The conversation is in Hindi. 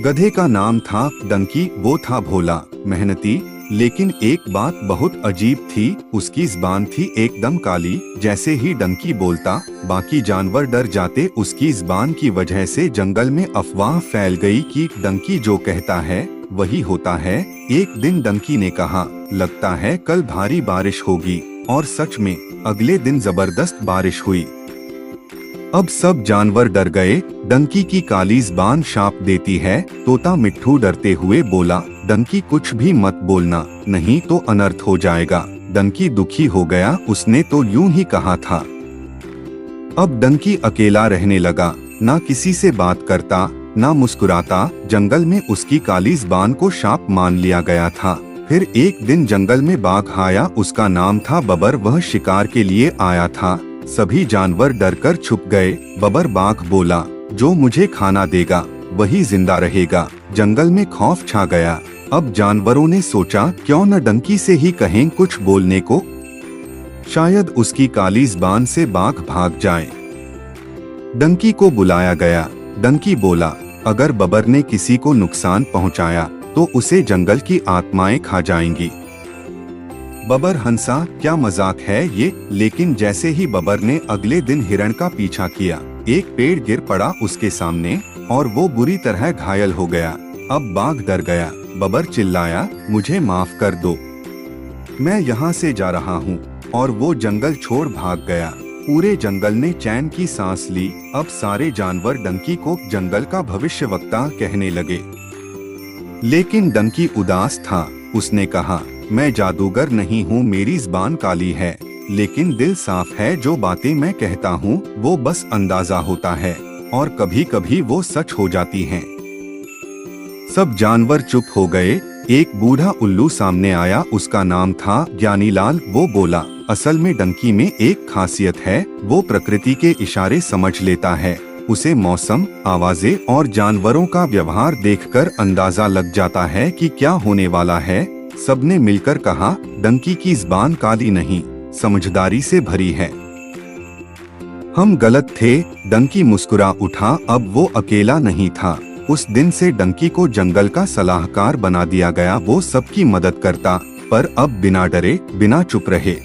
गधे का नाम था डंकी। वो था भोला, मेहनती, लेकिन एक बात बहुत अजीब थी, उसकी ज़बान थी एकदम काली। जैसे ही डंकी बोलता, बाकी जानवर डर जाते। उसकी ज़बान की वजह से जंगल में अफवाह फैल गई कि डंकी जो कहता है वही होता है। एक दिन डंकी ने कहा, लगता है कल भारी बारिश होगी। और सच में अगले दिन जबरदस्त बारिश हुई। अब सब जानवर डर गए। डंकी की काली ज़बान शाप देती है। तोता मिट्ठू डरते हुए बोला, डंकी कुछ भी मत बोलना, नहीं तो अनर्थ हो जाएगा। डंकी दुखी हो गया, उसने तो यूं ही कहा था। अब डंकी अकेला रहने लगा, ना किसी से बात करता, ना मुस्कुराता। जंगल में उसकी काली ज़बान को शाप मान लिया गया था। फिर एक दिन जंगल में बाघ आया, उसका नाम था बबर। वह शिकार के लिए आया था। सभी जानवर डरकर छुप गए। बबर बाघ बोला, जो मुझे खाना देगा वही जिंदा रहेगा। जंगल में खौफ छा गया। अब जानवरों ने सोचा, क्यों न डंकी से ही कहें कुछ बोलने को, शायद उसकी काली ज़बान से बाघ भाग जाए। डंकी को बुलाया गया। डंकी बोला, अगर बबर ने किसी को नुकसान पहुंचाया तो उसे जंगल की आत्माएं खा जाएंगी। बबर हंसा, क्या मजाक है ये। लेकिन जैसे ही बबर ने अगले दिन हिरण का पीछा किया, एक पेड़ गिर पड़ा उसके सामने और वो बुरी तरह घायल हो गया। अब बाघ डर गया। बबर चिल्लाया, मुझे माफ कर दो, मैं यहाँ से जा रहा हूँ। और वो जंगल छोड़ भाग गया। पूरे जंगल ने चैन की सांस ली। अब सारे जानवर डंकी को जंगल का भविष्यवक्ता कहने लगे। लेकिन डंकी उदास था। उसने कहा, मैं जादूगर नहीं हूँ, मेरी ज़बान काली है, लेकिन दिल साफ है। जो बातें मैं कहता हूँ वो बस अंदाजा होता है, और कभी कभी वो सच हो जाती हैं। सब जानवर चुप हो गए। एक बूढ़ा उल्लू सामने आया, उसका नाम था ज्ञानीलाल। वो बोला, असल में डंकी में एक खासियत है, वो प्रकृति के इशारे समझ लेता है। उसे मौसम, आवाजें और जानवरों का व्यवहार देखकर अंदाजा लग जाता है कि क्या होने वाला है। सबने मिलकर कहा, डंकी की ज़बान काली नहीं, समझदारी से भरी है। हम गलत थे। डंकी मुस्कुरा उठा। अब वो अकेला नहीं था। उस दिन से डंकी को जंगल का सलाहकार बना दिया गया। वो सबकी मदद करता, पर अब बिना डरे, बिना चुप रहे।